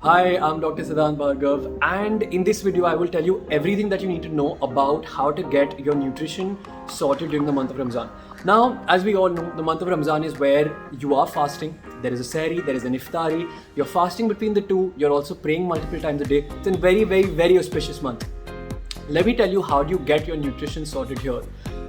Hi, I'm Dr. Siddhant Bhargava, and in this video I will tell you everything that you need to know about how to get your nutrition sorted during the month of Ramadan. Now, as we all know, the month of Ramadan is where you are fasting. There is a sehri, there is an iftari. You're fasting between the two. You're also praying multiple times a day. It's a very auspicious month. Let me tell you how do you get your nutrition sorted here.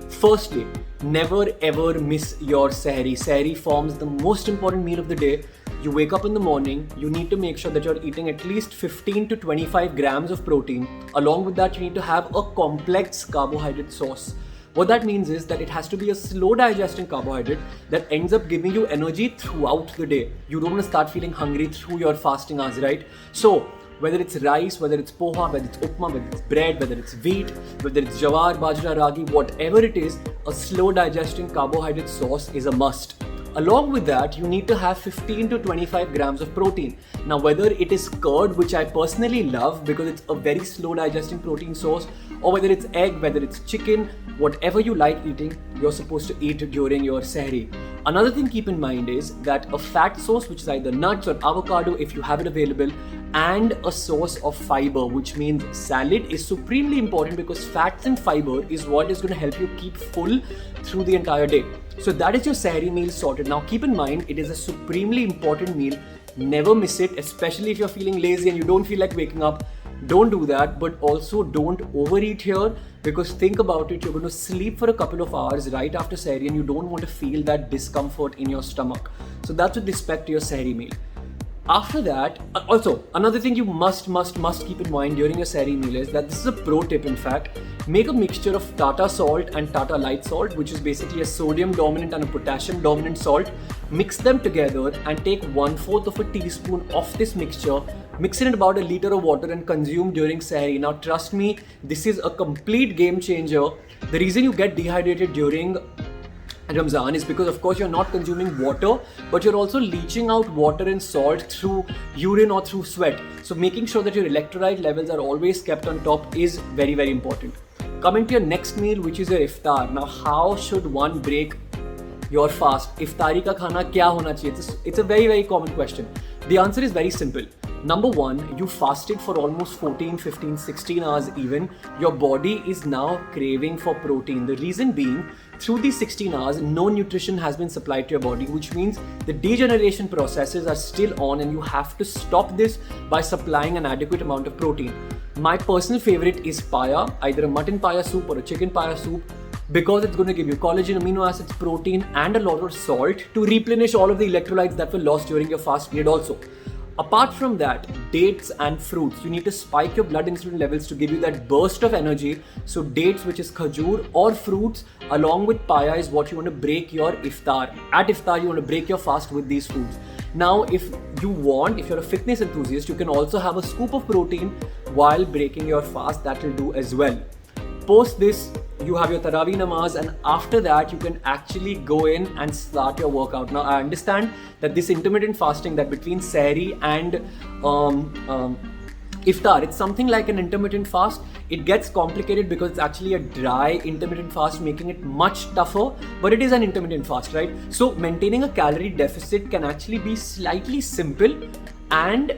Firstly, never ever miss your sehri. Sehri forms the most important meal of the day. You wake up in the morning, you need to make sure that you're eating at least 15 to 25 grams of protein. Along with that, you need to have a complex carbohydrate source. What that means is that it has to be a slow digesting carbohydrate that ends up giving you energy throughout the day. You don't want to start feeling hungry through your fasting hours, right? So, whether it's rice, whether it's poha, whether it's upma, whether it's bread, whether it's wheat, whether it's jawar, bajra, ragi, whatever it is, a slow digesting carbohydrate source is a must. Along with that, you need to have 15 to 25 grams of protein. Now, whether it is curd, which I personally love because it's a very slow digesting protein source, or whether it's egg, whether it's chicken, whatever you like eating, you're supposed to eat during your sehri. Another thing keep in mind is that a fat source, which is either nuts or avocado if you have it available, and a source of fiber, which means salad, is supremely important because fats and fiber is what is going to help you keep full through the entire day. So that is your sehri meal sorted. Now keep in mind, it is a supremely important meal. Never miss it, especially if you're feeling lazy and you don't feel like waking up. Don't do that, but also don't overeat here, because think about it, you're going to sleep for a couple of hours right after sehri and you don't want to feel that discomfort in your stomach. So that's with respect to your sehri meal. After that, also another thing you must keep in mind during your sehri meal is that this is a pro tip. In fact, make a mixture of Tata salt and Tata light salt, which is basically a sodium dominant and a potassium dominant salt. Mix them together and take 1/4 of a teaspoon of this mixture. Mix it in about a liter of water and consume during sehri. Now trust me, this is a complete game changer. The reason you get dehydrated during Ramadan is because, of course, you're not consuming water, but you're also leaching out water and salt through urine or through sweat. So making sure that your electrolyte levels are always kept on top is very important. Coming to your next meal, which is your iftar. Now, how should one break your fast? Iftari ka khana kya hona chahiye? It's a very common question. The answer is very simple. Number one, you fasted for almost 14, 15, 16 hours even. Your body is now craving for protein. The reason being, through these 16 hours, no nutrition has been supplied to your body, which means the degeneration processes are still on and you have to stop this by supplying an adequate amount of protein. My personal favorite is paya, either a mutton paya soup or a chicken paya soup, because it's going to give you collagen, amino acids, protein, and a lot of salt to replenish all of the electrolytes that were lost during your fast period also. Apart from that, dates and fruits. You need to spike your blood insulin levels to give you that burst of energy. So dates, which is khajur, or fruits along with paya, is what you want to break your iftar. At iftar, you want to break your fast with these foods. Now, if you're a fitness enthusiast, you can also have a scoop of protein while breaking your fast. That will do as well. Post this, you have your Tarawih namaz, and after that you can actually go in and start your workout. Now I understand that this intermittent fasting, that between sehri and iftar, it's something like an intermittent fast. It gets complicated because it's actually a dry intermittent fast, making it much tougher, but it is an intermittent fast, right? So maintaining a calorie deficit can actually be slightly simple, and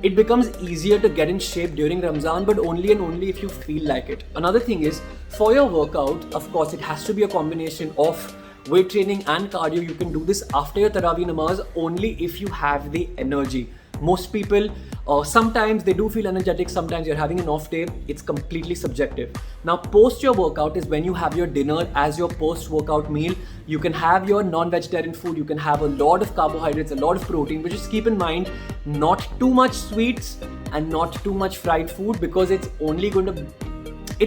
it becomes easier to get in shape during Ramadan, but only and only if you feel like it. Another thing is, for your workout, of course, it has to be a combination of weight training and cardio. You can do this after your Tarawih namaz only if you have the energy. Most people, sometimes they do feel energetic, sometimes you're having an off day. It's completely subjective. Now, post your workout is when you have your dinner as your post-workout meal. You can have your non-vegetarian food, you can have a lot of carbohydrates, a lot of protein, but just keep in mind, not too much sweets and not too much fried food, because it's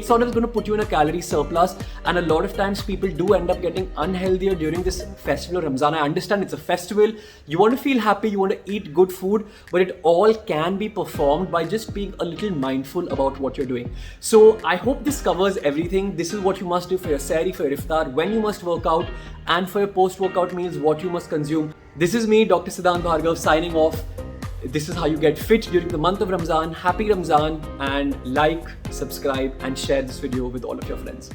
sort of going to put you in a calorie surplus, and a lot of times people do end up getting unhealthier during this festival of Ramadan. I understand it's a festival, you want to feel happy, you want to eat good food, but it all can be performed by just being a little mindful about what you're doing. So I hope this covers everything. This is what you must do for your sehri, for your iftar, when you must work out, and for your post-workout meals, what you must consume. This is me, Dr. Siddhant Bhargava, signing off. This is how you get fit during the month of Ramadan. Happy Ramadan, and like, subscribe and share this video with all of your friends.